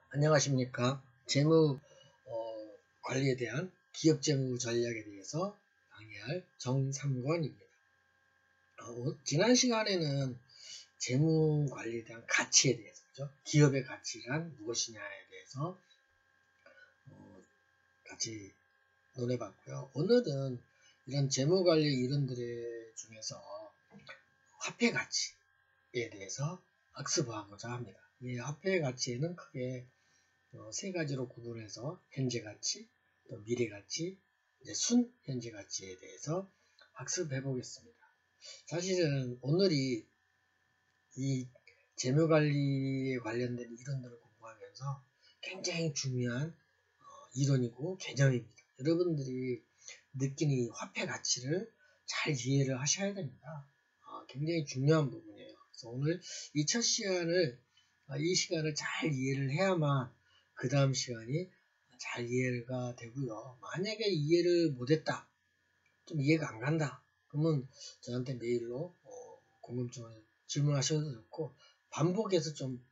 안녕하십니까. 재무 관리에 대한 기업 재무 전략에 대해서 강의할 정삼권입니다. 지난 시간에는 재무 관리에 대한 가치에 대해서, 그죠? 기업의 가치란 무엇이냐에 대해서 같이 논해봤고요. 오늘은 이런 재무 관리 이론들 중에서 화폐 가치에 대해서 학습하고자 합니다. 이 화폐 가치에는 크게 세 가지로 구분해서 현재 가치, 또 미래 가치, 순 현재 가치에 대해서 학습해 보겠습니다. 사실은 오늘이 이 재무 관리에 관련된 이론들을 공부하면서 굉장히 중요한 이론이고 개념입니다. 여러분들이 느끼는 이 화폐 가치를 잘 이해를 하셔야 됩니다. 굉장히 중요한 부분이에요. 그래서 오늘 이 첫 시간을 이 시간을 잘 이해를 해야만 그 다음 시간이 잘 이해가 되고요. 만약에 이해를 못했다, 좀 이해가 안 간다, 그러면 저한테 메일로 궁금증을 질문하셔도 좋고 반복해서 좀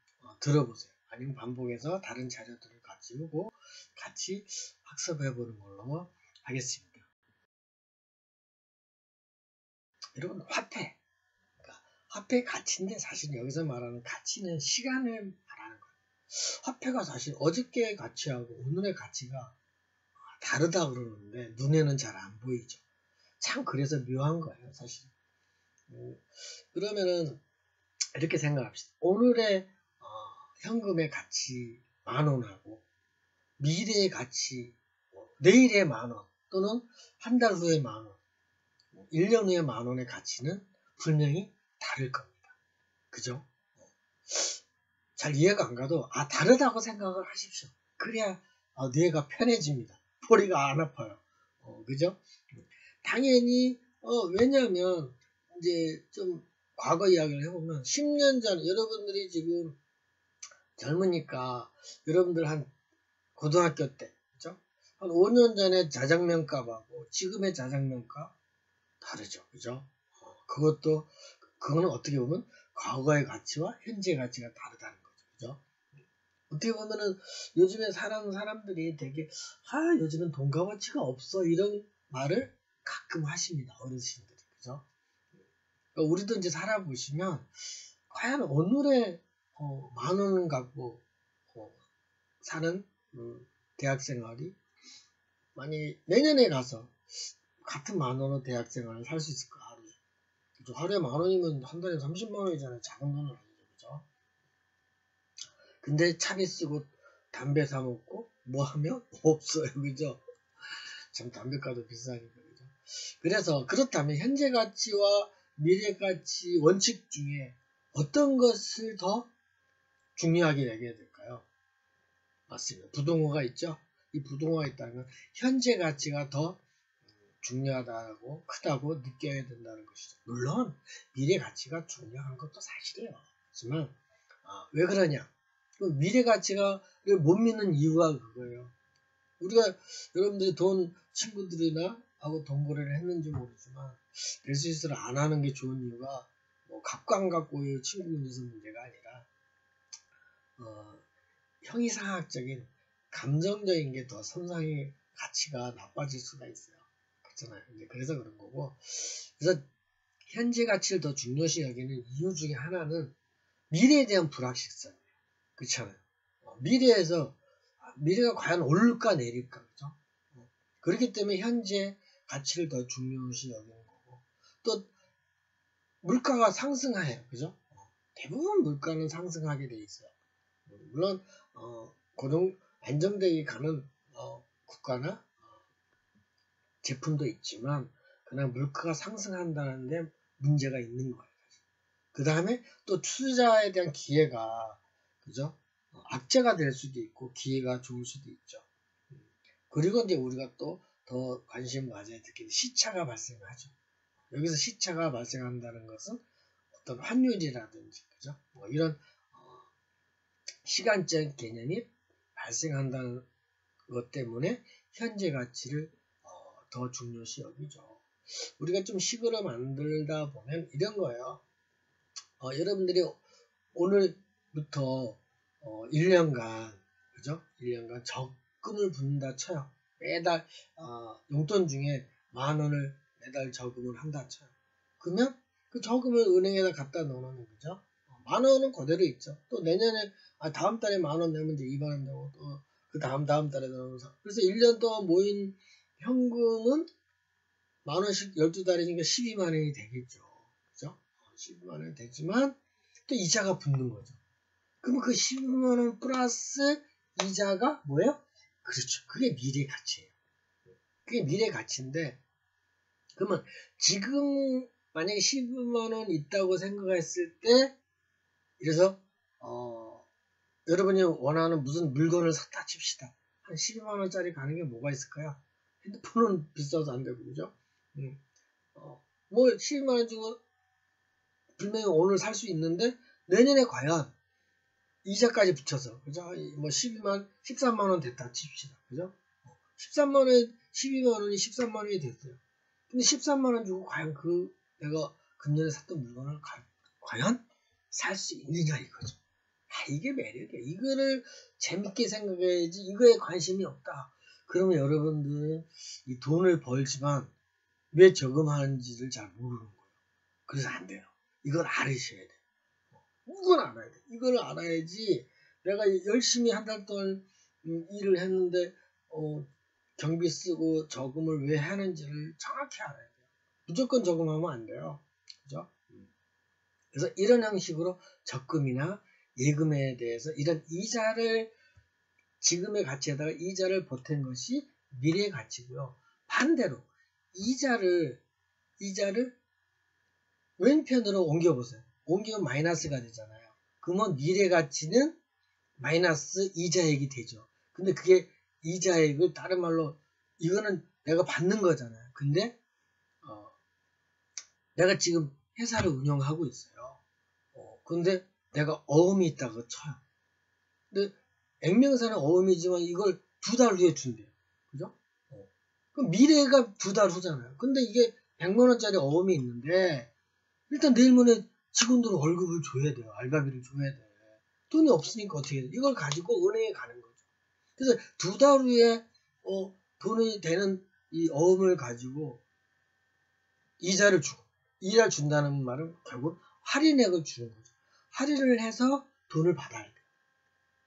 들어보세요. 아니면 반복해서 다른 자료들을 가지고 같이 학습해보는 걸로 하겠습니다. 여러분, 화폐, 그러니까 화폐 가치인데 사실 여기서 말하는 가치는 시간을 말하는 거예요. 화폐가 사실 어저께의 가치하고 오늘의 가치가 다르다 그러는데 눈에는 잘 안 보이죠. 참 그래서 묘한 거예요, 사실. 그러면은 이렇게 생각합시다. 오늘의 현금의 가치 10,000원하고 미래의 가치 내일의 10,000원 또는 한 달 후의 10,000원, 1년 후의 10,000원의 가치는 분명히 다를 겁니다. 그죠? 잘 이해가 안 가도 다르다고 생각을 하십시오. 그래야 뇌가 편해집니다. 머리가 안 아파요. 그죠? 당연히 왜냐하면 이제 좀 과거 이야기를 해보면 10년 전 여러분들이 지금 젊으니까 여러분들 한 고등학교 때, 그죠? 한 5년 전에 자장면 값하고 지금의 자장면 값 다르죠. 그죠? 그거는 어떻게 보면 과거의 가치와 현재 가치가 다르다는 거죠. 그죠? 어떻게 보면은 요즘에 사는 사람들이 되게 요즘은 돈 값어치가 없어 이런 말을 가끔 하십니다. 어르신들이. 그죠? 그러니까 우리도 이제 살아보시면 과연 오늘의 10,000원 갖고 사는 대학생활이 만약 내년에 가서 같은 10,000원으로 대학생활을 살 수 있을까? 하루에. 그죠? 하루에 10,000원이면 한 달에 30만 원이잖아요. 작은 돈은 아니죠. 그죠? 근데 차비 쓰고 담배 사 먹고 뭐 하면 없어요. 그죠? 참 담배값도 비싸니까. 그죠? 그래서 그렇다면 현재 가치와 미래 가치 원칙 중에 어떤 것을 더 중요하게 여겨야 될까요? 맞습니다. 부동호가 있죠? 이 부동호가 있다면 현재 가치가 더 중요하다고 크다고 느껴야 된다는 것이죠. 물론 미래 가치가 중요한 것도 사실이에요. 하지만 왜 그러냐? 미래 가치가 못 믿는 이유가 그거예요. 우리가 여러분들이 친구들이나 하고 돈 거래를 했는지 모르지만 레시스를 안 하는 게 좋은 이유가 뭐 갖고 안 갖고의 친구 문제에서 문제가 아니라 형이상학적인 감정적인 게 더 선상의 가치가 나빠질 수가 있어요. 그렇잖아요. 이제 그래서 그런 거고. 그래서 현재 가치를 더 중요시 여기는 이유 중에 하나는 미래에 대한 불확실성이에요. 그렇잖아요. 미래가 과연 오를까 내릴까, 그죠? 그렇기 때문에 현재 가치를 더 중요시 여기는 거고. 또 물가가 상승해요, 그죠? 대부분 물가는 상승하게 돼 있어요. 물론 안정되게 가는 국가나 제품도 있지만 그냥 물가가 상승한다는데 문제가 있는 거예요. 그 다음에 또 투자에 대한 기회가 그죠? 악재가 될 수도 있고 기회가 좋을 수도 있죠. 그리고 이제 우리가 또 더 관심 가져야 될 게 시차가 발생하죠. 여기서 시차가 발생한다는 것은 어떤 환율이라든지 그죠? 뭐 이런 시간적 개념이 발생한다는 것 때문에 현재 가치를 더 중요시 여기죠. 우리가 좀 식으로 만들다 보면 이런 거예요. 여러분들이 오늘부터 1년간 그죠? 1년간 적금을 붓는다 쳐요. 매달 용돈 중에 10,000원을 매달 저금을 한다 쳐요. 그러면 그 저금을 은행에다 갖다 넣어놓는 거죠. 10,000원은 그대로 있죠. 또 내년에 다음 달에 10,000원 내면 이제 2만원 되고 또 그 다음 달에 넣어서 그래서 1년 동안 모인 현금은 10,000원씩 12달이니까 12만원이 되겠죠. 그죠? 12만원이 되지만 또 이자가 붙는 거죠. 그러면 그 12만원 플러스 이자가 뭐예요? 그렇죠. 그게 미래 가치예요. 그게 미래 가치인데 그러면 지금 만약에 12만원 있다고 생각했을 때 그래서 여러분이 원하는 무슨 물건을 샀다 칩시다. 한 12만원짜리 가는 게 뭐가 있을까요? 핸드폰은 비싸도 안 되고 그죠? 뭐 12만원 주고 분명히 오늘 살 수 있는데 내년에 과연 이자까지 붙여서 그죠? 뭐 13만원 됐다 칩시다. 그죠? 13만원에 12만원이 13만원이 됐어요. 근데 13만원 주고 과연 내가 금년에 샀던 물건을 과연 살 수 있느냐 이거죠. 이게 매력이야. 이거를 재밌게 생각해야지 이거에 관심이 없다. 그러면 여러분들은 이 돈을 벌지만 왜 저금하는지를 잘 모르는 거예요. 그래서 안 돼요. 이걸 알으셔야 돼요. 이걸 알아야 돼. 이걸 알아야지 내가 열심히 한 달 동안 일을 했는데 경비 쓰고 저금을 왜 하는지를 정확히 알아야 돼요. 무조건 저금하면 안 돼요. 그죠? 그래서 이런 형식으로 적금이나 예금에 대해서 이런 이자를 지금의 가치에다가 이자를 보탠 것이 미래의 가치고요. 반대로 이자를 왼편으로 옮겨보세요. 옮기면 마이너스가 되잖아요. 그러면 미래 가치는 마이너스 이자액이 되죠. 근데 그게 이자액을 다른 말로 이거는 내가 받는 거잖아요. 근데 내가 지금 회사를 운영하고 있어요. 근데 내가 어음이 있다고 쳐요. 근데 액면사는 어음이지만 이걸 2달 후에 준대요. 그죠? 그럼 미래가 2달 후잖아요. 근데 이게 100만원짜리 어음이 있는데 일단 내일 모레 직원들 월급을 줘야 돼요. 알바비를 줘야 돼. 돈이 없으니까 어떻게 해야 돼? 이걸 가지고 은행에 가는 거죠. 그래서 2달 후에 돈이 되는 이 어음을 가지고 이자를 주고 이자를 준다는 말은 결국 할인액을 주는 거죠. 할인을 해서 돈을 받아야 돼요.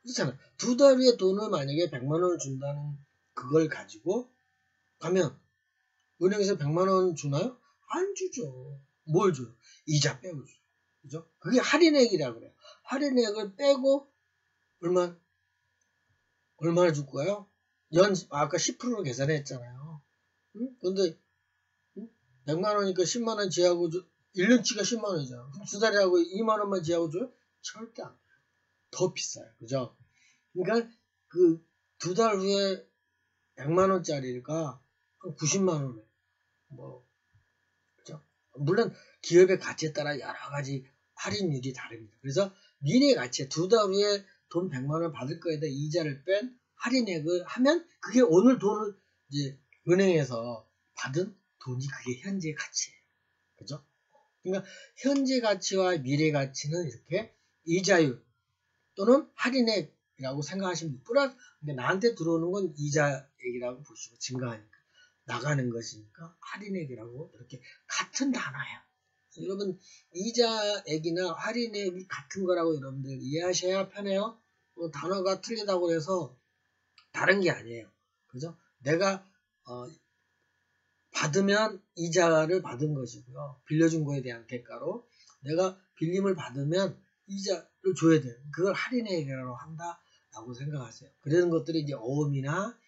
그렇잖아요. 2달 후에 돈을 만약에 100만원을 준다는 그걸 가지고 가면 은행에서 100만원 주나요? 안 주죠. 뭘 줘요? 이자 빼고 줘요. 그죠? 그게 할인액이라고 그래요. 할인액을 빼고 얼마나 줄 거예요? 아까 10%로 계산했잖아요. 응? 근데 100만원이니까 10만원 지하고 1년치가 10만원이잖아. 그럼 2달에 하고 2만원만 지하고 줘요? 절대 안 돼요. 더 비싸요. 그죠? 그러니까 그 2달 후에 100만원짜리가 한 90만원에 그죠? 물론 기업의 가치에 따라 여러 가지 할인율이 다릅니다. 그래서 미래 가치에 2달 후에 돈 100만원 받을 거에다 이자를 뺀 할인액을 하면 그게 오늘 돈을 이제 은행에서 받은 돈이 그게 현재 가치예요. 그죠? 그러니까 현재 가치와 미래 가치는 이렇게 이자율 또는 할인액이라고 생각하시면 돼요. 플러스 나한테 들어오는 건 이자액이라고 보시고 증가하니까 나가는 것이니까 할인액이라고 이렇게 같은 단어예요. 여러분 이자액이나 할인액이 같은 거라고 여러분들 이해하셔야 편해요. 단어가 틀리다고 해서 다른 게 아니에요. 그죠? 내가 받으면 이자를 받은 것이고요. 빌려준 거에 대한 대가로 내가 빌림을 받으면 이자를 줘야 돼요. 그걸 할인액이라고 한다라고 생각하세요. 그런 것들이 이제 어음이나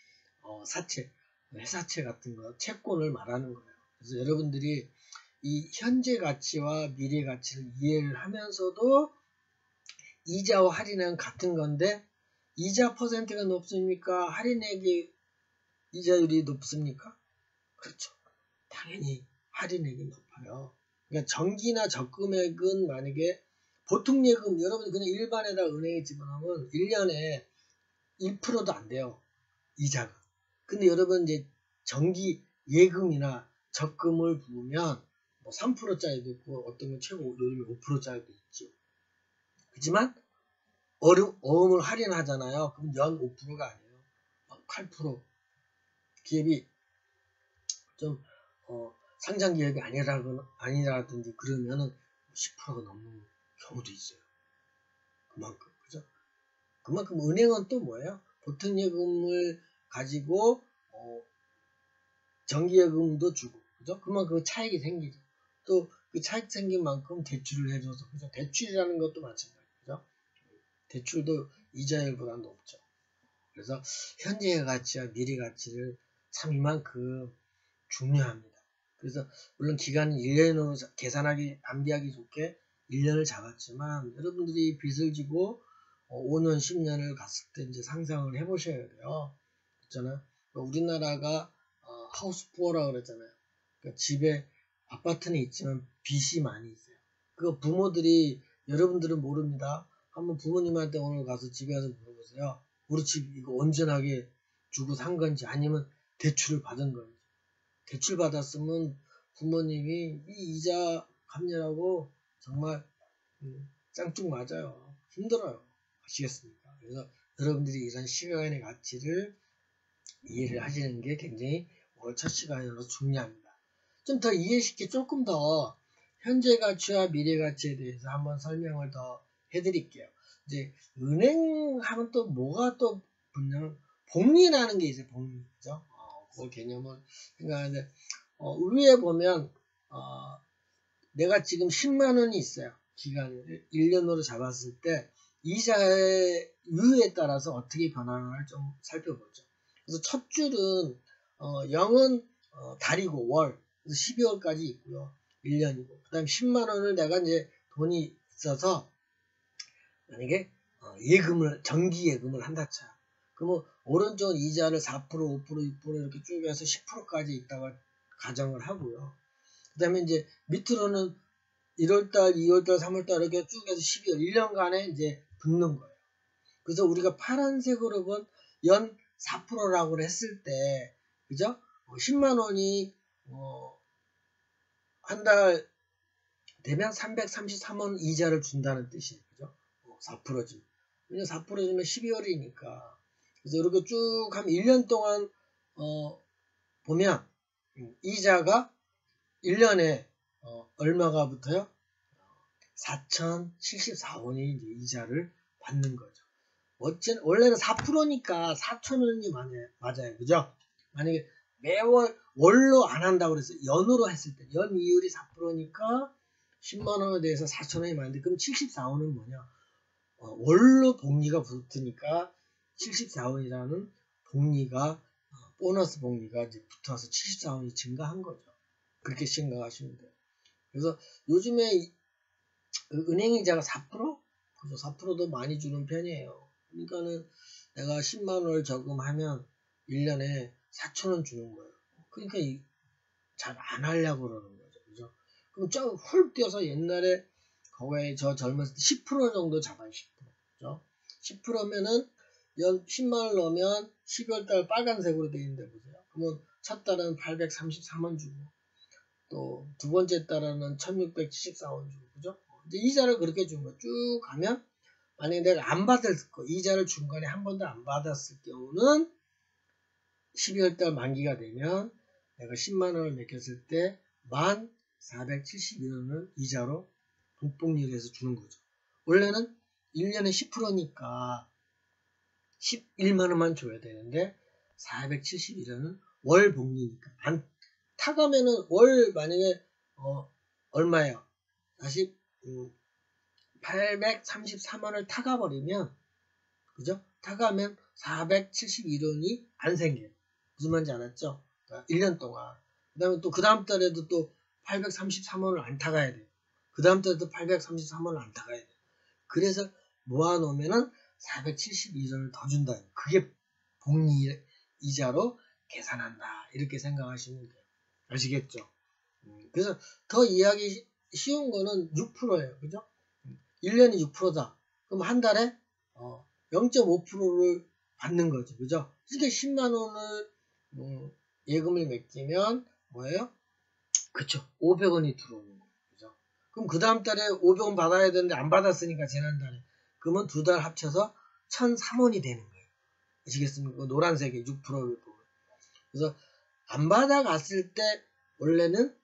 사채, 회사채 같은 거, 채권을 말하는 거예요. 그래서 여러분들이 이 현재 가치와 미래 가치를 이해를 하면서도 이자와 할인은 같은 건데 이자 퍼센트가 높습니까? 할인액이 이자율이 높습니까? 그렇죠. 당연히 할인액이 높아요. 그러니까 정기나 적금액은 만약에 보통 예금 여러분이 그냥 일반에다 은행에 집어넣으면 1년에 1%도 안 돼요. 이자가. 근데 여러분 이제 정기 예금이나 적금을 부으면 뭐 3%짜리도 있고 어떤 건 최고 요즘에 5%짜리도 있죠. 그렇지만 어음을 할인하잖아요. 그럼 연 5%가 아니에요. 8%. 기업이 좀 상장 기업이 아니라든지 그러면은 10%가 넘는 경우도 있어요. 그만큼, 그죠? 그만큼 은행은 또 뭐예요? 보통예금을 가지고 정기예금도 주고, 그죠? 그만큼 그 차익이 생기죠. 또 그 차익 생긴 만큼 대출을 해줘서, 그죠? 대출이라는 것도 마찬가지죠. 대출도 이자율보다 높죠. 그래서 현재의 가치와 미래 가치를 참 이만큼 중요합니다. 그래서 물론 기간은 1년으로 암기하기 좋게 1년을 잡았지만 여러분들이 빚을 지고 5년, 10년을 갔을 때 이제 상상을 해보셔야 돼요. 있잖아요. 우리나라가 하우스 푸어라고 그랬잖아요. 그러니까 집에 아파트는 있지만 빚이 많이 있어요. 그거 부모들이 여러분들은 모릅니다. 한번 부모님한테 오늘 가서 집에 가서 물어보세요. 우리 집 이거 온전하게 주고 산 건지 아니면 대출을 받은 건지. 대출 받았으면 부모님이 이 이자 갚느라고 정말 짱쭉 맞아요. 힘들어요. 아시겠습니까? 그래서 여러분들이 이런 시간의 가치를 이해를 하시는 게 굉장히 오늘 첫 시간이라서 중요합니다. 좀 더 이해시켜 조금 더 현재 가치와 미래 가치에 대해서 한번 설명을 더 해드릴게요. 이제 은행하면 또 뭐가 또 붙냐면 복리라는 게 있어요. 복리, 그죠? 그 개념을 생각하는데 위에 보면 내가 지금 10만 원이 있어요. 기간을 1년으로 잡았을 때 이자의 유에 따라서 어떻게 변하는가를 좀 살펴보죠. 그래서 첫 줄은 0은 달이고 월, 그래서 12월까지 있고요. 1년이고. 그 다음 10만 원을 내가 이제 돈이 있어서 만약에 정기 예금을 한다 쳐요. 그러면 오른쪽 이자를 4%, 5%, 6% 이렇게 쭉 해서 10%까지 있다가 가정을 하고요. 그 다음에 이제 밑으로는 1월달, 2월달, 3월달 이렇게 쭉 해서 12월, 1년간에 이제 붙는 거예요. 그래서 우리가 파란색으로 본 연 4%라고 했을 때, 그죠? 10만 원이, 한 달 되면 333원 이자를 준다는 뜻이에요. 그죠? 4%지. 왜냐면 4%주면 12월이니까. 그래서 이렇게 쭉 하면 1년 동안, 보면, 이자가 1년에, 얼마가 붙어요? 4,074원이 이제 이자를 받는 거죠. 원래는 4%니까 4,000원이 맞아요. 그죠? 만약에 매월 월로 안 한다고 그랬어요. 연으로 했을 때, 연 이율이 4%니까 10만원에 대해서 4,000원이 많은데, 그럼 74원은 뭐냐? 월로 복리가 붙으니까 74원이라는 복리가, 보너스 복리가 이제 붙어서 74원이 증가한 거죠. 그렇게 생각하시면 돼요. 그래서 요즘에 은행이자가 4%? 그죠? 4%도 많이 주는 편이에요. 그러니까는 내가 10만원을 저금하면 1년에 4,000원 주는 거예요. 그러니까 잘 안 하려고 그러는 거죠. 그죠? 그럼 훌 뛰어서 옛날에 거기에 저 젊었을 때 10% 정도 잡아요. 10%. 그죠? 10%면은 연 10만원 넣으면 12월달 빨간색으로 되어 있는데 보세요. 그러면 첫 달은 833원 주고 또 두 번째 달은 1674원 주고 그죠? 이제 이자를 그렇게 준 거 쭉 가면 만약에 내가 안 받았을 거 이자를 중간에 한 번도 안 받았을 경우는 12월달 만기가 되면 내가 10만원을 맡겼을 때 1471원을 이자로 돈복리를 해서 주는 거죠. 원래는 1년에 10%니까 11만원만 줘야 되는데 471원은 월 복리니까 타가면은 월 만약에 얼마예요? 다시 833원을 타가버리면 그죠? 타가면 471원이 안 생겨요. 무슨 말인지 알았죠? 그러니까 1년 동안. 그 다음에 또 그 다음 달에도 또 833원을 안 타가야 돼요. 그 다음 달에도 833원을 안 타가야 돼요. 그래서 모아놓으면은 471원을 더 준다. 그게 복리 이자로 계산한다. 이렇게 생각하시면 돼요. 아시겠죠? 그래서 더 이해하기 쉬운 거는 6%예요. 그죠? 1년이 6%다. 그럼 한 달에 0.5%를 받는 거죠. 그죠? 그러니까 10만 원을 예금을 맡기면 뭐예요? 그쵸. 500원이 들어오는 거예요. 그죠? 그럼 그 다음 달에 500원 받아야 되는데 안 받았으니까 지난달에 그러면 두 달 합쳐서 1,003원이 되는 거예요. 아시겠습니까? 노란색이 6%를 보면. 그래서 안 받아갔을 때 원래는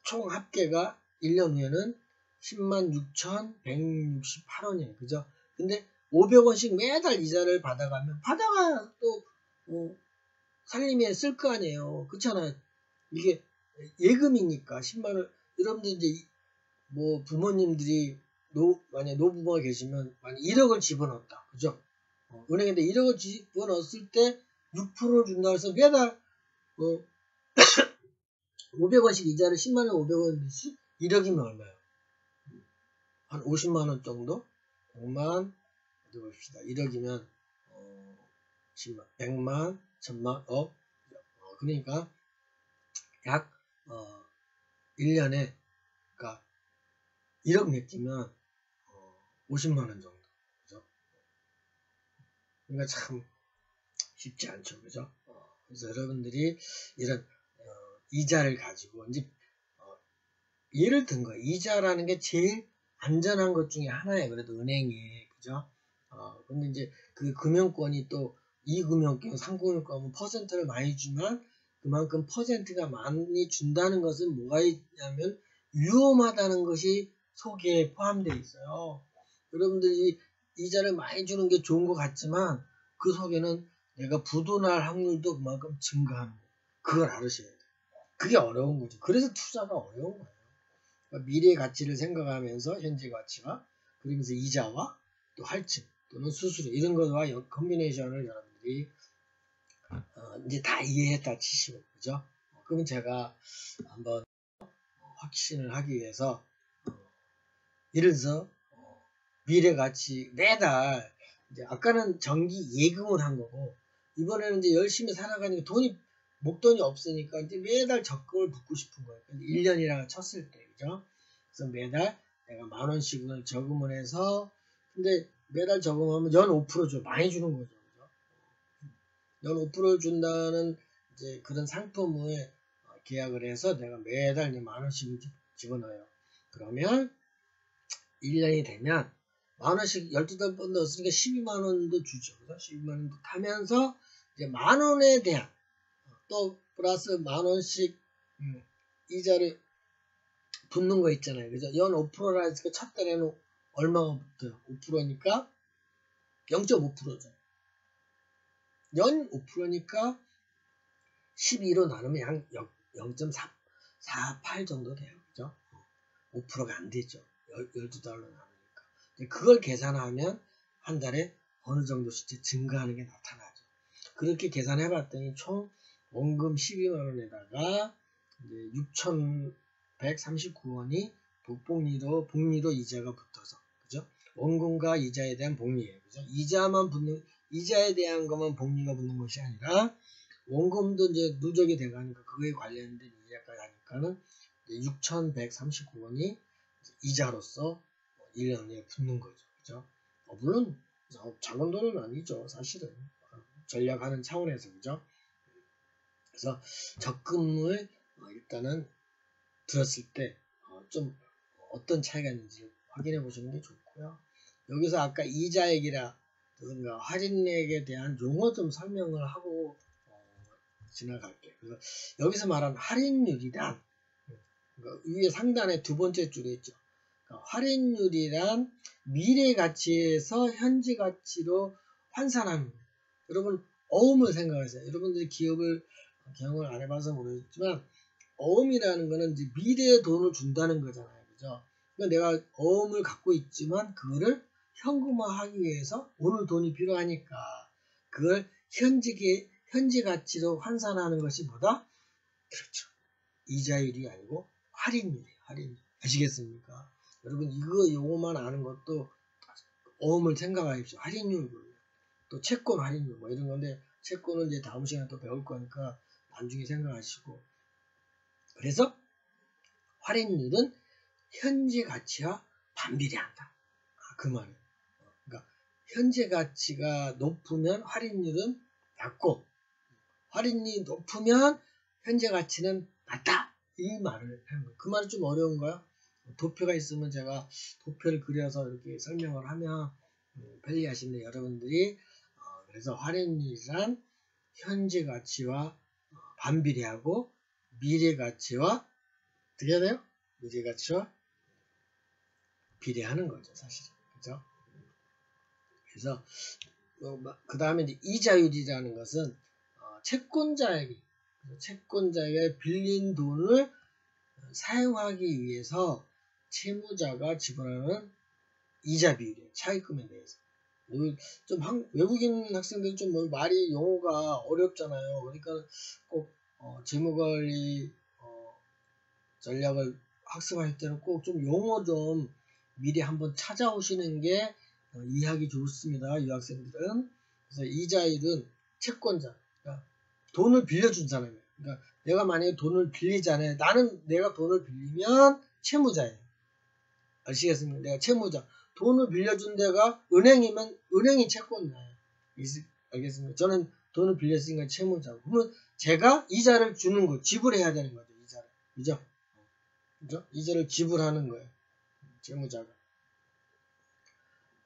총 합계가 1년 후에는 106,168원이에요. 그죠? 근데 500원씩 매달 이자를 받아가면 받아가 또 살림에 쓸 거 아니에요. 그렇잖아요. 이게 예금이니까 10만원. 여러분들 이제 뭐 부모님들이 만약에 노부모가 계시면 만약 1억을 집어넣었다. 그죠? 은행인데 1억을 집어넣었을 때 6%를 준다고 해서 매달 500원씩 이자를 10만원 500원씩 1억이면 얼마예요? 한 50만원 정도? 100만 어디 봅시다. 1억이면 10만, 100만, 1000만, 그러니까 약 1년에 그러니까 1억 맡기면 50만원 정도. 그죠? 그러니까 참 쉽지 않죠. 그죠? 그래서 여러분들이 이런 이자를 가지고 이제 예를 든 거예요. 이자라는 게 제일 안전한 것 중에 하나예요. 그래도 은행이. 그죠? 근데 이제 그 금융권이 또 2금융권, 3금융권은 퍼센트를 많이 주면 그만큼 퍼센트가 많이 준다는 것은 뭐가 있냐면 위험하다는 것이 속에 포함되어 있어요. 여러분들이 이자를 많이 주는 게 좋은 것 같지만 그 속에는 내가 부도날 확률도 그만큼 증가하는 거예요. 그걸 알으셔야 돼요. 그게 어려운 거죠. 그래서 투자가 어려운 거예요. 그러니까 미래의 가치를 생각하면서 현재 가치와 그러면서 이자와 또 할증 또는 수수료 이런 것과 컨비네이션을 여러분들이 이제 다 이해했다 치시고 그죠? 그러면 제가 한번 확신을 하기 위해서 예를 들어서 미래 가치 매달 이제 아까는 정기 예금을 한 거고 이번에는 이제 열심히 살아가니까 목돈이 없으니까 이제 매달 적금을 붓고 싶은 거예요. 1년이라고 쳤을 때 그죠? 그래서 매달 내가 10,000원씩을 저금을 해서 근데 매달 저금하면 연 5% 줘. 많이 주는 거죠. 그죠? 연 5%를 준다는 이제 그런 상품을 계약을 해서 내가 매달 10,000원씩을 집어넣어요. 그러면 1년이 되면 10,000원씩 12달 번 넣었으니까 12만원도 주죠. 그죠? 12만원도 타면서 이제 10,000원에 대한 또 플러스 10,000원씩 이자를 붙는 거 있잖아요. 그죠? 연 5%라 했으니까 첫 달에는 얼마가 붙어요? 5%니까 0.5%죠. 연 5%니까 12로 나누면 약 0.48 정도 돼요. 그죠? 5%가 안 되죠. 12달러 나누니까. 그걸 계산하면 한 달에 어느 정도 실제 증가하는 게 나타나죠. 그렇게 계산해 봤더니 총 원금 12만원에다가 6,139원이 복리로 이자가 붙어서, 그죠? 원금과 이자에 대한 복리예요. 그죠? 이자에 대한 것만 복리가 붙는 것이 아니라, 원금도 이제 누적이 돼가니까 그거에 관련된 이자까지 하니까는 6,139원이 이자로서 1년에 붙는 거죠. 그죠? 물론, 작은 돈은 아니죠. 사실은. 전략하는 차원에서, 그죠? 그래서 적금을 일단은 들었을 때 좀 어떤 차이가 있는지 확인해 보시는 게 좋고요. 여기서 아까 이자액이라든가 할인액에 대한 용어 좀 설명을 하고 지나갈게요. 그래서 여기서 말하는 할인율이란 그러니까 위에 상단에 두 번째 줄에 있죠. 그러니까 할인율이란 미래 가치에서 현재 가치로 환산하는 거예요. 여러분 어음을 생각하세요. 여러분들이 기업을 경험을 안 해봐서 모르겠지만 어음이라는 거는 이제 미래에 돈을 준다는 거잖아요. 그죠? 그러니까 내가 어음을 갖고 있지만 그거를 현금화하기 위해서 오늘 돈이 필요하니까 그걸 현재 가치로 환산하는 것이 뭐다? 그렇죠. 이자율이 아니고 할인율이에요. 할인율. 아시겠습니까? 여러분 요거만 아는 것도 어음을 생각하십시오. 할인율, 또 채권 할인율 뭐 이런 건데 채권은 이제 다음 시간에 또 배울 거니까 나중에 생각하시고 그래서 할인율은 현재 가치와 반비례한다. 그 말은. 그러니까 현재 가치가 높으면 할인율은 낮고 할인율이 높으면 현재 가치는 낮다. 이 말을 하는 거예요. 그 말이 좀 어려운가요? 도표가 있으면 제가 도표를 그려서 이렇게 설명을 하면 편리하신데 여러분들이 그래서 할인율이란 현재 가치와 반비례하고 미래 가치와 어떻게 해야 돼요? 미래 가치와 비례하는 거죠, 사실은. 그죠? 그래서 그 다음에 이제 이자율이라는 것은 채권자에게 빌린 돈을 사용하기 위해서 채무자가 지불하는 이자 비율이에요. 차입금에 대해서. 좀 외국인 학생들 좀 말이 용어가 어렵잖아요. 그러니까 꼭 재무관리 전략을 학습할 때는 꼭 좀 용어 좀 미리 한번 찾아오시는 게 이해하기 좋습니다. 유학생들은. 그래서 이자율은 채권자, 그러니까 돈을 빌려준 사람이에요. 그러니까 내가 만약에 돈을 빌리잖아요. 내가 돈을 빌리면 채무자예요. 아시겠습니까? 내가 채무자. 돈을 빌려준 데가 은행이면 은행이 채권자예요. 알겠습니까? 저는 돈을 빌렸으니까 채무자고. 그러면 제가 이자를 주는 거, 지불해야 되는 거죠. 이자를. 그죠? 그죠? 이자를 지불하는 거예요. 채무자가.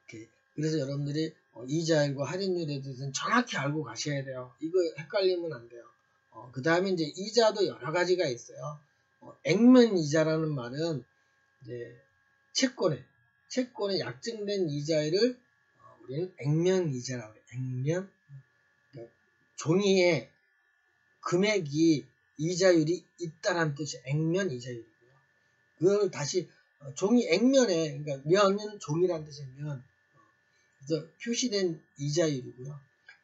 이렇게. 그래서 여러분들이 이자율과 할인율에 대해서는 정확히 알고 가셔야 돼요. 이거 헷갈리면 안 돼요. 그 다음에 이제 이자도 여러 가지가 있어요. 액면 이자라는 말은 이제 채권에 약정된 이자율을 우리는 액면 이자라고 해요. 액면. 그러니까 종이에 금액이 이자율이 있다라는 뜻이 액면 이자율이고요. 그걸 다시 종이 액면에, 그러니까 면은 종이라는 뜻의 면. 그래서 표시된 이자율이고요.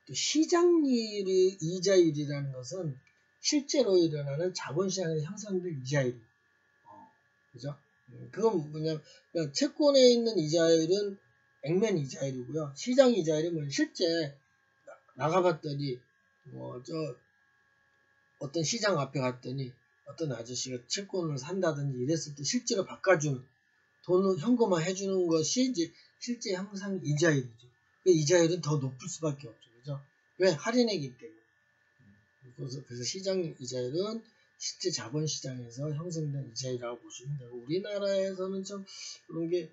또 시장률이 이자율이라는 것은 실제로 일어나는 자본시장에서 형성된 이자율. 그죠? 그건 뭐냐면 채권에 있는 이자율은 액면 이자율이고요. 시장 이자율은 실제 나가봤더니 어떤 시장 앞에 갔더니 어떤 아저씨가 채권을 산다든지 이랬을 때 실제로 바꿔주는 돈을 현금화 해주는 것이 이제 실제 형상 이자율이죠. 그 이자율은 더 높을 수밖에 없죠. 그죠? 왜? 할인액이기 때문에. 그래서 시장 이자율은 실제 자본시장에서 형성된 이자율이라고 보시면 되고, 우리나라에서는 좀 그런 게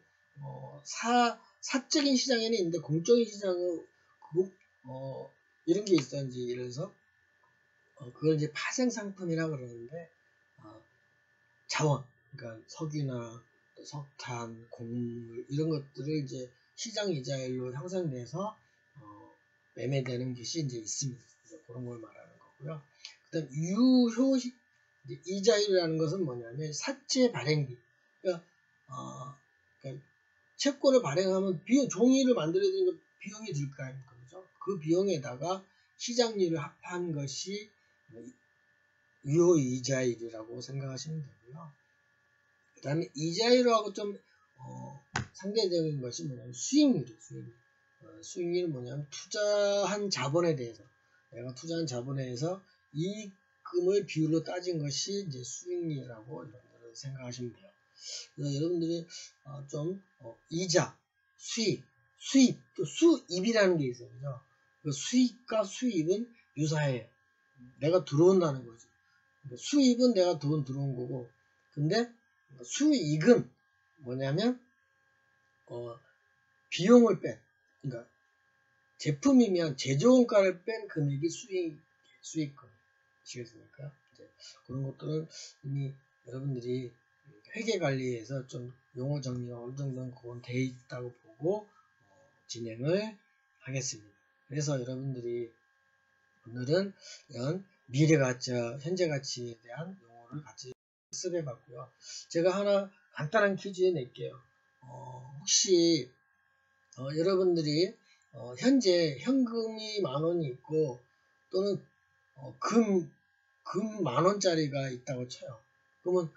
사적인 시장에는 있는데 공적인 시장은 이런 게 있어요. 이제 예를 들어서 그걸 이제 파생상품이라고 그러는데 자원, 그러니까 석유나 석탄, 곡물 이런 것들을 이제 시장 이자율로 형성돼서 매매되는 것이 이제 있습니다. 그래서 그런 걸 말하는 거고요. 그다음 유효 이자율이라는 것은 뭐냐면 사채 발행비. 그러니까 채권을 발행하면 종이를 만들어야 되니까 비용이 들 거 아닙니까? 그죠? 그 비용에다가 시장률을 합한 것이 유효 이자율이라고 생각하시면 되고요. 그 다음에 이자율하고 좀 상대적인 것이 뭐냐면 수익률이에요. 수익률은 뭐냐면 투자한 자본에 대해서 내가 투자한 자본에 대해서 이익금을 비율로 따진 것이 이제 수익률이라고 여러분들은 생각하시면 돼요. 그래서 여러분들이 좀 이자, 수입, 또 수입이라는 게 있어요. 그죠? 그 수익과 수입은 유사해요. 내가 들어온다는 거죠. 수입은 내가 돈 들어온 거고, 근데 수익은 뭐냐면 비용을 뺀, 그러니까 제품이면 제조원가를 뺀 금액이 수익금. 아시겠습니까? 그런 것들은 이미 여러분들이 회계관리에서 좀 용어 정리가 어느 정도는 그건 돼 있다고 보고 진행을 하겠습니다. 그래서 여러분들이 오늘은 이런 미래가치와 현재가치에 대한 용어를 같이 학습해 봤고요. 제가 하나 간단한 퀴즈 낼게요. 혹시 여러분들이 현재 현금이 10,000원이 있고 또는 금 10,000원짜리가 있다고 쳐요. 그러면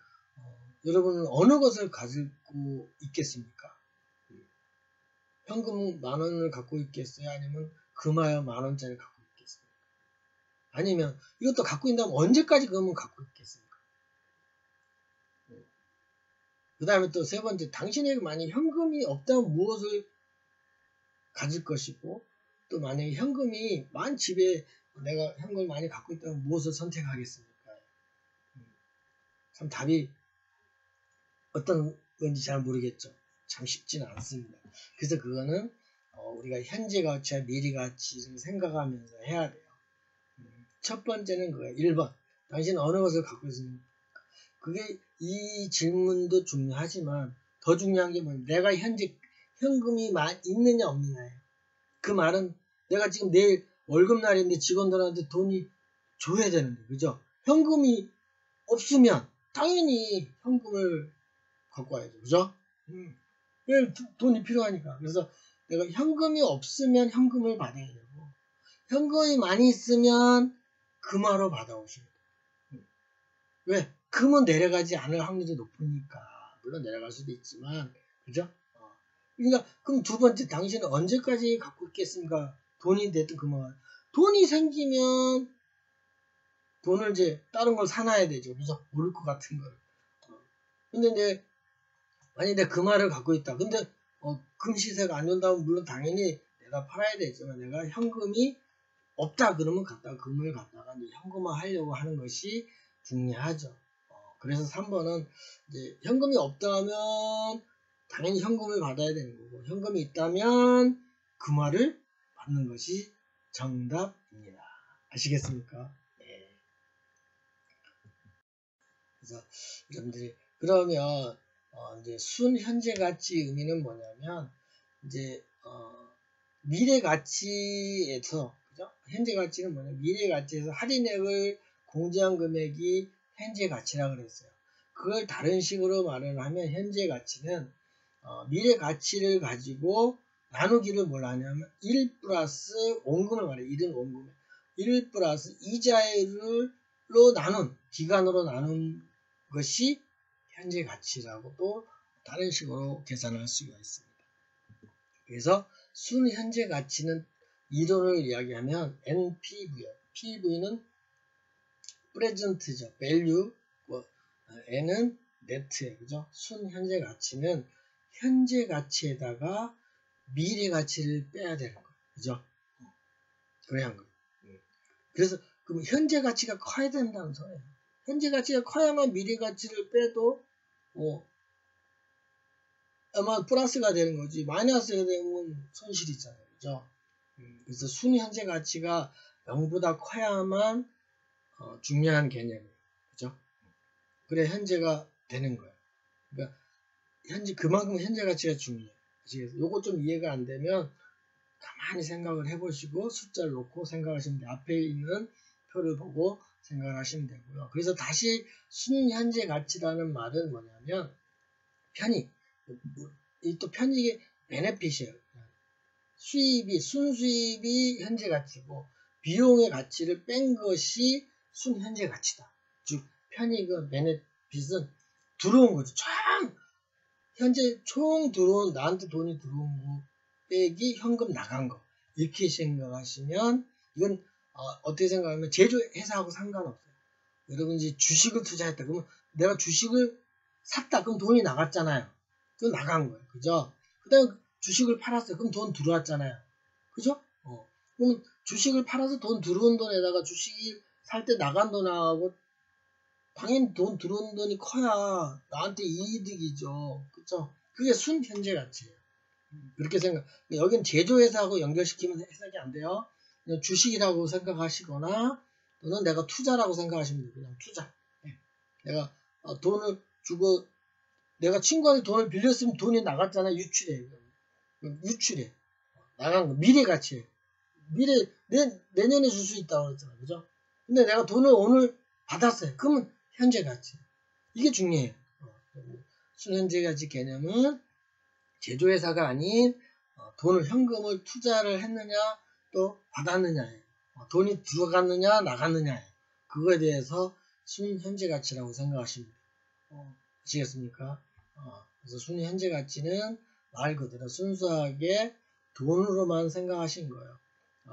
여러분은 어느 것을 가지고 있겠습니까? 현금 10,000원을 갖고 있겠어요? 아니면 금하여 10,000원짜리를 갖고 있겠습니까? 아니면 이것도 갖고 있다면 언제까지 그러면 갖고 있겠습니까? 그 다음에 또 세 번째, 당신에게 만약 현금이 없다면 무엇을 가질 것이고, 또 만약에 현금이 집에 내가 현금을 많이 갖고 있다면 무엇을 선택하겠습니까? 참 답이 어떤 건지 잘 모르겠죠. 참 쉽지는 않습니다. 그래서 그거는 우리가 현재 가치와 미래 가치를 생각하면서 해야 돼요. 첫 번째는 그거예요. 1번. 당신 어느 것을 갖고 있습니까? 그게 이 질문도 중요하지만 더 중요한 게 뭐냐면 내가 현재 현금이 있느냐 없느냐예요. 그 말은 내가 지금 내일 월급날인데 직원들한테 돈이 줘야 되는데 그죠? 현금이 없으면 당연히 현금을 갖고 와야죠. 그죠? 왜 돈이 필요하니까. 그래서 내가 현금이 없으면 현금을 받아야 되고 현금이 많이 있으면 금화로 받아오셔야 돼요. 왜? 금은 내려가지 않을 확률이 높으니까. 물론 내려갈 수도 있지만 그죠? 그러니까 그럼 두 번째 당신은 언제까지 갖고 있겠습니까? 돈이 됐든 금화가. 돈이 생기면 돈을 이제 다른 걸 사놔야 되죠. 그죠? 오를 것 같은 걸. 근데 이제 만약에 내가 금화를 갖고 있다. 근데 금 시세가 안 좋다면 물론 당연히 내가 팔아야 되지만 내가 현금이 없다 그러면 금을 갖다가 이제 현금화 하려고 하는 것이 중요하죠. 그래서 3번은 이제 현금이 없다면 당연히 현금을 받아야 되는 거고 현금이 있다면 금화를 받는 것이 정답입니다. 아시겠습니까? 네. 그래서 여러분들이 그러면 이제 순 현재 가치 의미는 뭐냐면 이제 미래 가치에서 그죠? 현재 가치는 뭐냐면 미래 가치에서 할인액을 공제한 금액이 현재 가치라 그랬어요. 그걸 다른 식으로 말을 하면 현재 가치는 미래 가치를 가지고 나누기를 뭘 하냐면 1 플러스 원금을 말해요. 1은 원금. 1 플러스 이자로 나눈 기간으로 나눈 것이 현재 가치라고 또 다른 식으로 계산할 수가 있습니다. 그래서 순 현재 가치는 이론을 이야기하면 NPV예요. PV는 프레젠트죠. value, N은 네트예요. 그죠? 순 현재 가치는 현재 가치에다가 미래 가치를 빼야 되는 거예요. 그죠? 그래야 한 거예요. 그래서 그럼 현재 가치가 커야 된다는 소리예요. 현재 가치가 커야만 미래 가치를 빼도 아마 플러스가 되는 거지 마이너스가 되면 손실이잖아요. 그죠? 그래서 순 현재 가치가 0보다 커야만 중요한 개념이에요. 그죠? 그래 현재가 되는 거예요. 그러니까 그만큼 현재 가치가 중요해요. 아시겠어요? 요거 좀 이해가 안 되면 가만히 생각을 해보시고 숫자를 놓고 생각하시면 돼요. 앞에 있는 표를 보고 생각을 하시면 되고요. 그래서 다시 순현재 가치라는 말은 뭐냐면 편익, 또 편익의 베네핏이에요. 순수입이 현재 가치고 비용의 가치를 뺀 것이 순현재 가치다. 즉 편익은 베네핏은 들어온 거죠. 현재 총 들어온 나한테 돈이 들어온 거 빼기 현금 나간 거 이렇게 생각하시면 이건 어떻게 생각하면 제조회사하고 상관없어요. 여러분 이제 주식을 투자했다 그러면 내가 주식을 샀다 그럼 돈이 나갔잖아요. 그건 나간 거예요. 그죠? 그 다음에 주식을 팔았어요. 그럼 돈 들어왔잖아요. 그죠? 그럼 주식을 팔아서 돈 들어온 돈에다가 주식을 살 때 나간 돈하고 당연히 돈 들어온 돈이 커야 나한테 이득이죠. 그쵸? 그게 순현재 가치예요. 그렇게 여긴 제조회사하고 연결시키면 해석이 안 돼요. 그냥 주식이라고 생각하시거나 또는 내가 투자라고 생각하시면 돼요. 그냥 투자. 내가 돈을 주고 내가 친구한테 돈을 빌렸으면 돈이 나갔잖아요. 유출해. 유출해. 나간 거. 미래 가치예요. 내년에 줄 수 있다고 그랬잖아요. 그죠? 근데 내가 돈을 오늘 받았어요. 그러면 현재 가치. 이게 중요해요. 순현재 가치 개념은 제조회사가 아닌 돈을 현금을 투자를 했느냐 또 받았느냐예요. 돈이 들어갔느냐 나갔느냐예요. 그거에 대해서 순현재 가치라고 생각하시면 돼요. 아시겠습니까? 그래서 순현재 가치는 말 그대로 순수하게 돈으로만 생각하신 거예요.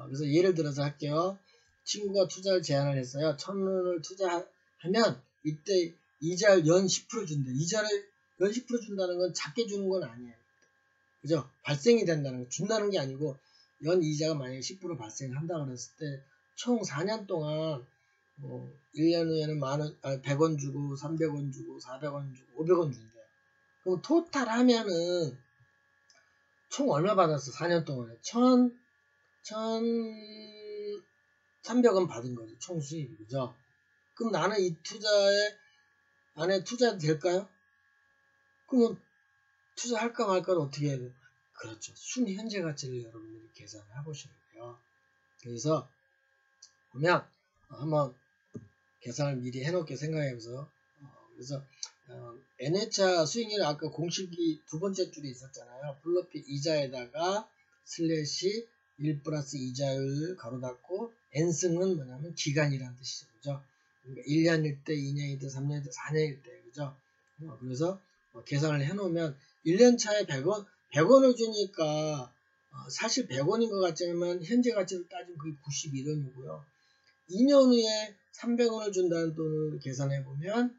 그래서 예를 들어서 할게요. 친구가 투자를 제안을 했어요. 1,000원을 투자하면 이때 이자를 연 10% 준대. 이자를 연 10% 준다는 건 작게 주는 건 아니에요. 그죠? 발생이 된다는 거. 준다는 게 아니고 연 이자가 만약에 10% 발생한다 그랬을 때 총 4년 동안 1년 후에는 100원 주고 300원 주고 400원 주고 500원 준대요. 그럼 토탈 하면은 총 얼마 받았어? 4년 동안에 1,300원 받은 거지. 총 수입이. 그죠? 그럼 나는 이 투자에 안에 투자 될까요? 그러면 투자할까 말까를 어떻게 해야 돼요? 그렇죠. 순현재 가치를 여러분들이 계산을 해보셔야 돼요. 그래서 보면 한번 계산을 미리 해놓게 생각해서 그래서 N회차 수익률 아까 공식이 두 번째 줄에 있었잖아요. 블러핏 이자에다가 슬래시 1 플러스 이자율 가로 닫고 N승은 뭐냐면 기간이라는 뜻이죠. 그죠? 그러니까 1년일 때, 2년일 때, 3년일 때, 4년일 때. 그죠? 그래서 계산을 해놓으면 1년 차에 100원을 주니까 사실 100원인 것 같지만 현재 가치를 따지면 그게 91원이고요. 2년 후에 300원을 준다는 돈을 계산해보면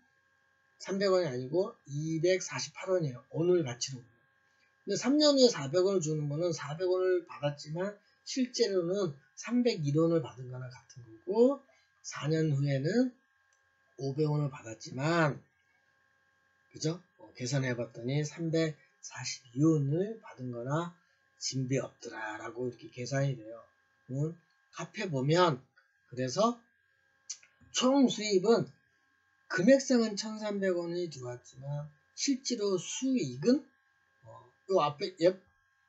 300원이 아니고 248원이에요. 오늘 가치로. 근데 3년 후에 400원을 주는 거는 400원을 받았지만 실제로는 301원을 받은 거나 같은 거고 4년 후에는 500원을 받았지만 그죠? 계산해봤더니 342원을 받은 거나 진배 없더라 라고 이렇게 계산이 돼요. 합해보면 그래서 총 수입은 금액상은 1,300원이 들어왔지만 실제로 수익은 요 앞에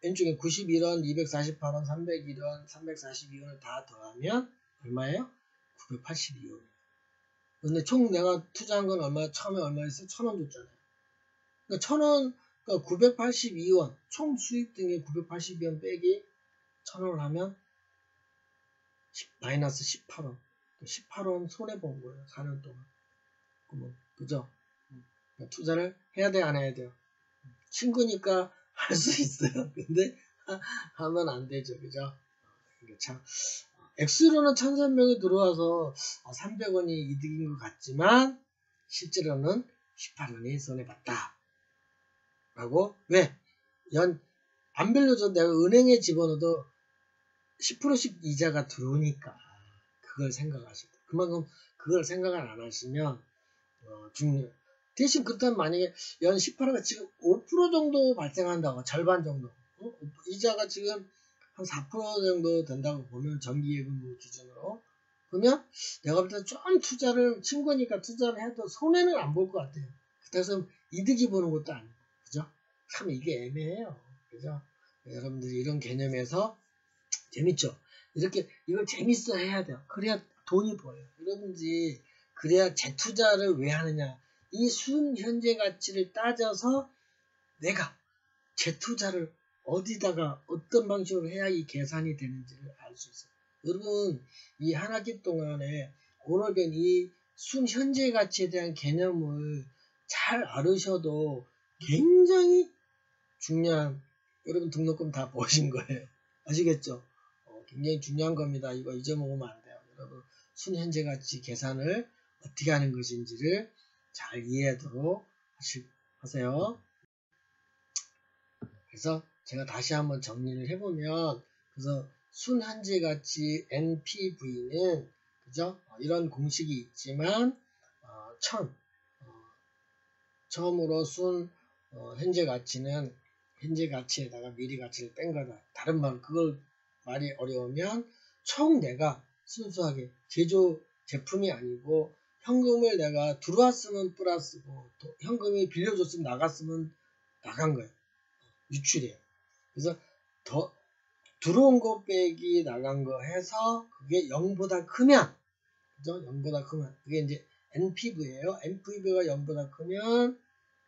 왼쪽에 91원, 248원, 301원, 342원을 다 더하면 얼마예요? 982원. 근데 총 내가 투자한 건 얼마? 처음에 얼마였어? 1,000원 줬잖아요. 그러니까 1,000원, 그러니까 982원, 총 수입 등의 982원 빼기 1,000원을 하면 마이너스 18원. 18원 손해본 거예요. 4년 동안. 그죠? 그러니까 투자를 해야 돼, 안 해야 돼요? 친구니까 할 수 있어요. 근데 하면 안 되죠. 그죠? 그러니까 참 X로는 1,300원이 들어와서 300원이 이득인 것 같지만 실제로는 18원이 손해봤다. 라고 왜? 안 빌려줘도 내가 은행에 집어넣어도 10%씩 이자가 들어오니까 그걸 생각하시고 그만큼 그걸 생각을 안 하시면 중요. 대신 그렇다면 만약에 연 18%가 지금 5% 정도 발생한다고 절반 정도 이자가 지금 한 4% 정도 된다고 보면 정기예금 기준으로 그러면 내가 볼 때 좀 투자를 친구니까 투자를 해도 손해는 안 볼 것 같아요. 그래서 이득이 보는 것도 아니고 그죠? 참 이게 애매해요. 그죠? 여러분들이 이런 개념에서 재밌죠? 이렇게 이걸 재밌어 해야 돼요. 그래야 돈이 보여요. 여러분들이 그래야 재투자를 왜 하느냐? 이 순현재 가치를 따져서 내가 재투자를 어디다가 어떤 방식으로 해야 이 계산이 되는지를 알 수 있어요. 여러분 이 한 학기 동안에 오늘 배운 이 순현재 가치에 대한 개념을 잘 알으셔도 굉장히 중요한 여러분 등록금 다 보신 거예요. 아시겠죠? 굉장히 중요한 겁니다. 이거 잊어먹으면 안 돼요. 여러분 순현재 가치 계산을 어떻게 하는 것인지를 잘 이해하도록 하세요. 그래서 제가 다시 한번 정리를 해보면 그래서 순현재 가치 NPV는 그죠? 이런 공식이 있지만 처음으로 현재 가치는 현재 가치에다가 미래 가치를 뺀 거다. 다른 말 그걸 말이 어려우면 총 내가 순수하게 제품이 아니고 현금을 내가 들어왔으면 플러스고 또 현금이 빌려줬으면 나갔으면 나간 거예요. 유출이에요. 그래서 들어온 거 빼기 나간 거 해서 그게 0보다 크면 그죠? 0보다 크면 그게 이제 NPV예요. NPV가 0보다 크면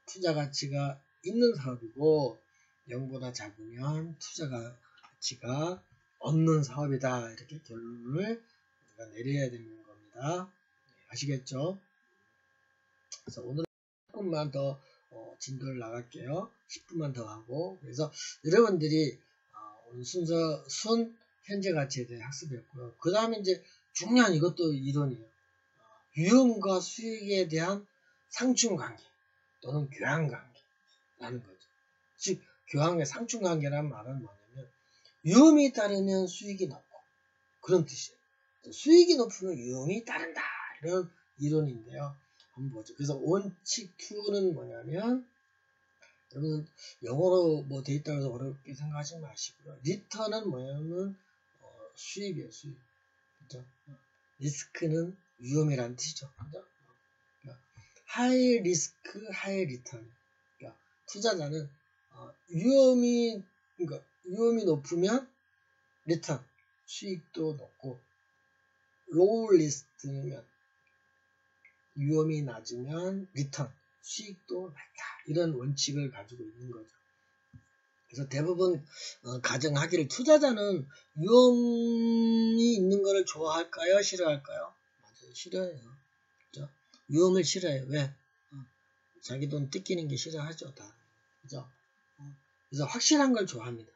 투자 가치가 있는 사업이고 0보다 작으면 투자 가치가 없는 사업이다. 이렇게 결론을 우리가 내려야 되는 겁니다. 아시겠죠? 그래서 오늘은 조금만 더 진도를 나갈게요. 10분만 더 하고 그래서 여러분들이 오늘 순 현재 가치에 대해 학습했고요. 그 다음에 이제 중요한 이것도 이론이에요. 위험과 수익에 대한 상충관계 또는 교환관계라는 거죠. 즉 교환의 상충관계라는 말은 뭐냐면 위험이 따르면 수익이 높고 그런 뜻이에요. 수익이 높으면 위험이 따른다 이런 이론인데요. 한번 보죠. 그래서 원칙 2는 뭐냐면 여러분 영어로 뭐 돼 있다고 해서 어렵게 생각하지 마시고요. 리턴은 뭐냐면 수입이에요, 수입. 그죠? 리스크는 위험이라는 뜻이죠. 그죠? 그러니까 하이 리스크, 하이 리턴. 그러니까 투자자는 그러니까 위험이 높으면 리턴, 수익도 높고, 로우 리스크면 위험이 낮으면 리턴, 수익도 낮다. 이런 원칙을 가지고 있는 거죠. 그래서 대부분 가정하기를 투자자는 위험이 있는 것을 좋아할까요? 싫어할까요? 맞아요. 싫어해요. 그죠? 위험을 싫어해요. 왜? 자기 돈 뜯기는 게 싫어하죠. 다. 그죠? 그래서 확실한 걸 좋아합니다.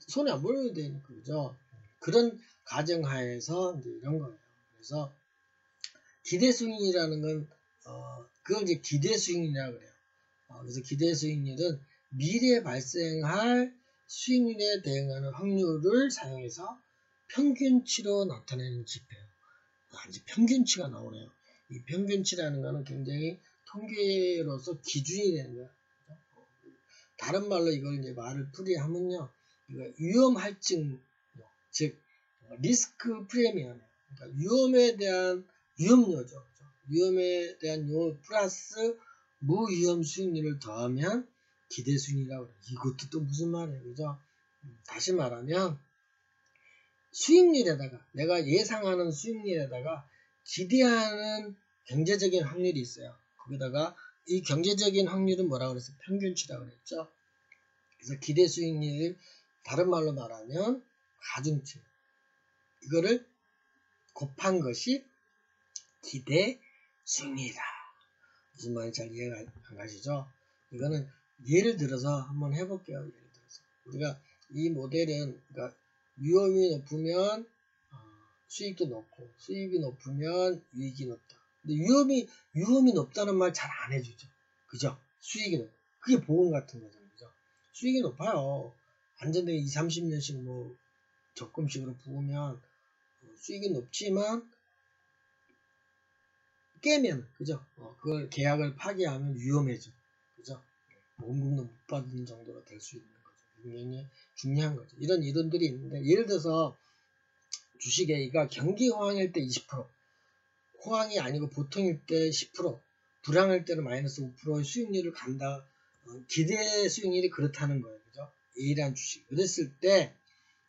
손에 안 보여야 되니까. 그죠? 그런 가정하에서 이제 이런 거예요. 그래서 기대 수익이라는 건 그걸 이제 기대 수익이라고 그래요. 그래서 기대 수익률은 미래에 발생할 수익률에 대응하는 확률을 사용해서 평균치로 나타내는 지표예요. 이제 평균치가 나오네요. 이 평균치라는 거는 굉장히 통계로서 기준이 되는 거예요. 다른 말로 이걸 이제 말을 풀이하면요, 이거 위험 할증, 즉 리스크 프리미엄, 그러니까 위험에 대한 위험료죠. 위험에 대한 요 플러스 무위험 수익률을 더하면 기대 수익이라고 그래요. 이것도 또 무슨 말이에요, 그죠? 다시 말하면 수익률에다가 내가 예상하는 수익률에다가 기대하는 경제적인 확률이 있어요. 거기다가 이 경제적인 확률은 뭐라고 그랬어요? 평균치라고 그랬죠. 그래서 기대 수익률을 다른 말로 말하면 가중치, 이거를 곱한 것이 기대 수익률이다. 무슨 말인지 잘 이해가 안 가시죠? 이거는 예를 들어서 한번 해볼게요. 예를 들어서 우리가 이 모델은 그러니까 위험이 높으면 수익도 높고, 수익이 높으면 이익이 높다. 근데 위험이 높다는 말 잘 안 해주죠. 그죠? 수익이 높. 그게 보험 같은 거잖아요. 그죠? 수익이 높아요. 안전되게 20, 30년씩 뭐 적금식으로 부으면 수익이 높지만 깨면, 그죠? 그걸 계약을 파기하면 위험해져. 그죠? 원금도 못 받는 정도로 될 수 있는 거죠. 굉장히 중요한 거죠. 이런 이론들이 있는데, 예를 들어서 주식에이가 경기 호황일 때 20%, 호황이 아니고 보통일 때 10%, 불황일 때는 마이너스 5%의 수익률을 간다. 기대 수익률이 그렇다는 거예요. 그죠? A라는 주식. 그랬을 때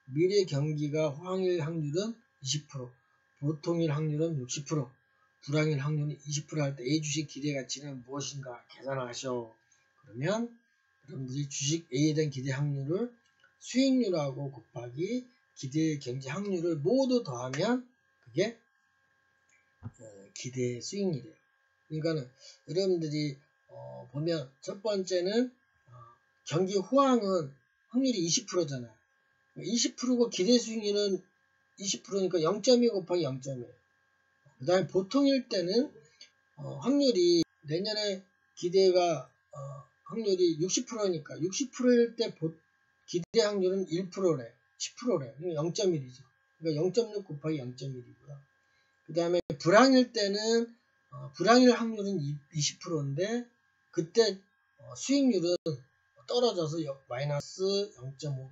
미래 경기가 호황일 확률은 20%, 보통일 확률은 60%, 불황일 확률은 20% 할 때 A 주식 기대 가치는 무엇인가 계산하셔. 그러면 여러분들이 주식 A에 대한 기대 확률을 수익률하고 곱하기 기대 경제 확률을 모두 더하면 그게 기대 수익률이에요. 그러니까는 여러분들이 보면 첫 번째는 경기 호황은 확률이 20%잖아요. 20%고 기대 수익률은 20%니까 0.2 곱하기 0.1. 그 다음에 보통일 때는 확률이 내년에 기대가 확률이 60%니까 60%일 때 기대 확률은 1%래. 10%래. 0.1이죠. 그러니까 0.6 곱하기 0.1이고요. 그 다음에 불황일 때는 불황일 확률은 20%인데 그때 수익률은 떨어져서 마이너스 0.5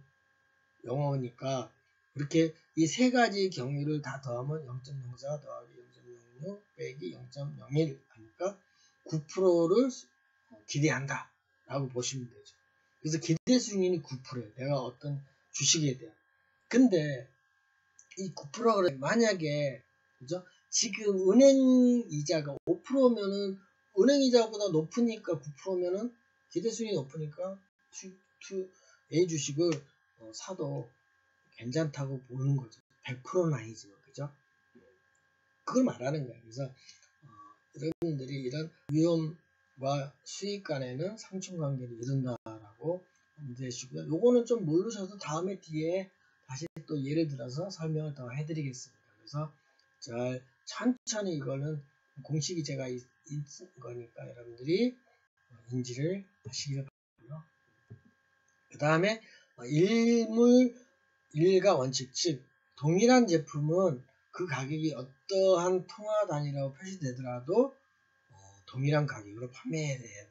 0.5니까 이렇게 이 세 가지 경위를 다 더하면 0.04 더하기 0.06 빼기 0.01 하니까 9%를 기대한다 라고 보시면 되죠. 그래서 기대 수익률이 9%예요. 내가 어떤 주식에 대한. 근데 이 9%를 만약에 그죠? 지금 은행 이자가 5%면은 은행 이자보다 높으니까 9%면은 기대 수익이 높으니까 A 주식을 사도 괜찮다고 보는 거죠. 100%는 아니지만, 그죠? 그걸 말하는 거예요. 그래서 여러분들이 이런 위험과 수익 간에는 상충관계를 이룬다라고 문제시고요. 요거는 좀 모르셔도 다음에 뒤에 다시 또 예를 들어서 설명을 더 해드리겠습니다. 그래서 잘 천천히 이거는 공식이 제가 있는 거니까 여러분들이 인지를 하시길 바라고요. 그 다음에 일가 원칙, 즉 동일한 제품은 그 가격이 어떠한 통화 단위라고 표시되더라도 동일한 가격으로 판매해야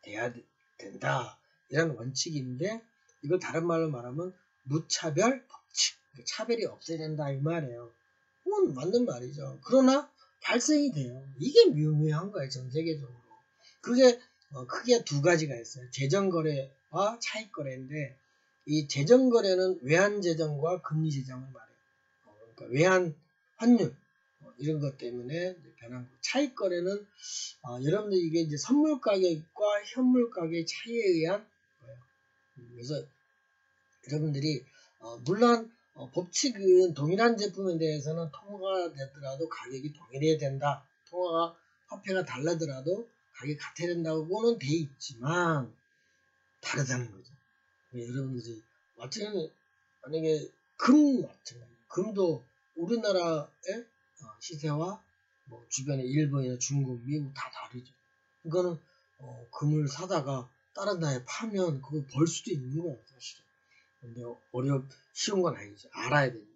돼야 된다. 이런 원칙인데 이걸 다른 말로 말하면 무차별 법칙. 차별이 없어야 된다 이 말이에요. 그건 맞는 말이죠. 그러나 발생이 돼요. 이게 묘묘한 거예요. 전 세계적으로. 그게 크게 두 가지가 있어요. 재정거래와 차익거래인데 이 재정거래는 외환재정과 금리재정을 말해요. 그러니까 외환 환율 이런 것 때문에 변한 거. 차익거래는 여러분들 이게 이제 선물 가격과 현물 가격의 차이에 의한 거예요. 그래서 여러분들이 물론 법칙은 동일한 제품에 대해서는 통화가 되더라도 가격이 동일해야 된다. 통화가 화폐가 달라더라도 가격이 같아야 된다고는 돼 있지만 다르다는 거죠. 여러분들이 마찬가지로 만약에 금 마찬가지예요. 금도 우리나라의 시세와 뭐 주변의 일본이나 중국, 미국 다 다르죠. 이거는 금을 사다가 다른 나라에 파면 그걸 벌 수도 있는 거예요, 사실은. 근데 쉬운 건 아니죠. 알아야 됩니다.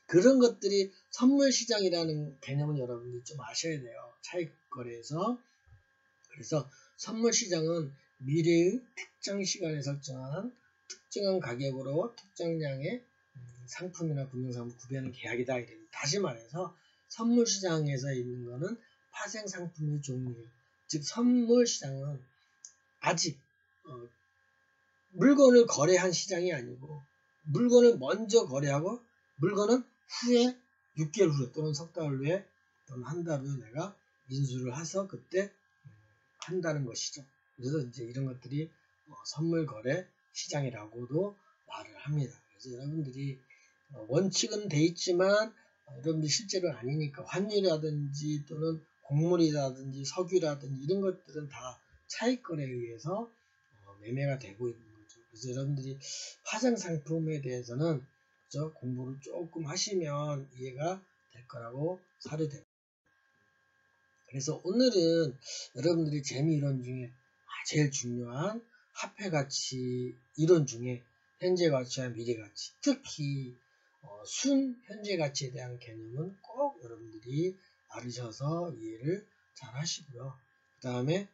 그런 것들이 선물 시장이라는 개념은 여러분들이 좀 아셔야 돼요. 차익거래에서. 그래서 선물 시장은 미래의 특정 시간에 설정한 특정한 가격으로 특정량의 상품이나 금융상품 구매하는 계약이다. 다시 말해서 선물 시장에서 있는 거는 파생 상품의 종류예요. 즉 선물 시장은 아직 물건을 거래한 시장이 아니고 물건을 먼저 거래하고 물건은 후에 6개월 후에 또는 석 달 후에 또는 한 달 후에 내가 인수를 해서 그때 한다는 것이죠. 그래서 이제 이런 것들이 선물 거래 시장이라고도 말을 합니다. 그래서 여러분들이 원칙은 돼 있지만 여러분들이 실제로 아니니까 환율이라든지 또는 곡물이라든지 석유라든지 이런 것들은 다 차익거래에 의해서 매매가 되고 있는 거죠. 그래서 여러분들이 화장 상품에 대해서는 그죠? 공부를 조금 하시면 이해가 될 거라고 사료됩니다. 그래서 오늘은 여러분들이 재미 이론 중에 제일 중요한 화폐 가치 이론 중에 현재 가치와 미래 가치, 특히 순 현재 가치에 대한 개념은 꼭 여러분들이 알으셔서 이해를 잘 하시고요. 그 다음에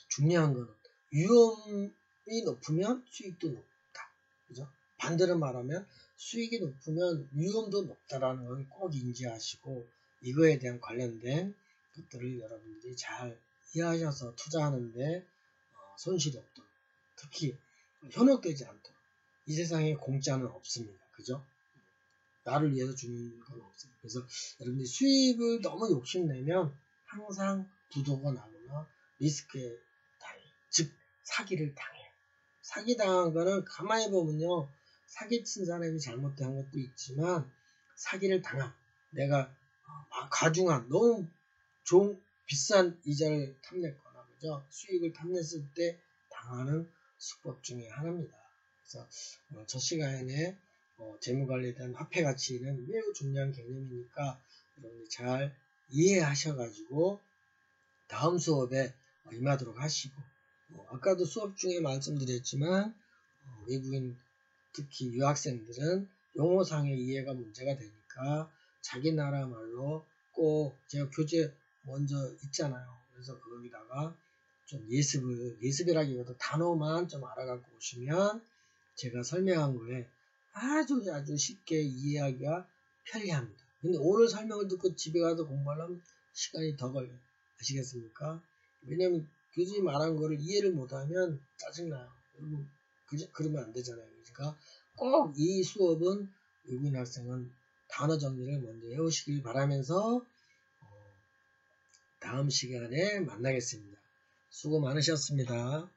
중요한 거는 위험이 높으면 수익도 높다. 그죠? 반대로 말하면 수익이 높으면 위험도 높다라는 건 꼭 인지하시고 이거에 대한 관련된 것들을 여러분들이 잘 이해하셔서 투자하는데 손실이 없도록 특히 현혹되지 않도록 이 세상에 공짜는 없습니다. 그죠? 나를 위해서 주는 건 없어요. 그래서 여러분들이 수익을 너무 욕심내면 항상 부도가 나거나 리스크에 당해요. 즉 사기를 당해요. 사기 당한 거는 가만히 보면요. 사기친 사람이 잘못된 것도 있지만 사기를 당한 내가 과중한 너무 좋은 비싼 이자를 탐냈거나 그죠? 수익을 탐냈을 때 당하는 수법 중에 하나입니다. 그래서 저 시간에 재무관리에 대한 화폐 가치는 매우 중요한 개념이니까 여러분들 잘 이해하셔가지고 다음 수업에 임하도록 하시고 아까도 수업 중에 말씀드렸지만 외국인 특히 유학생들은 용어상의 이해가 문제가 되니까 자기 나라 말로 꼭 제가 교재 먼저 있잖아요. 그래서 거기다가 좀 예습이라기보다 단어만 좀 알아갖고 오시면 제가 설명한 거에 아주 쉽게 이해하기가 편리합니다. 근데 오늘 설명을 듣고 집에 가서 공부하려면 시간이 더 걸려요. 아시겠습니까? 왜냐면 교수님 말한 거를 이해를 못하면 짜증나요. 그러면 안 되잖아요. 그러니까 꼭 이 수업은 외국인 학생은 단어 정리를 먼저 해오시길 바라면서 다음 시간에 만나겠습니다. 수고 많으셨습니다.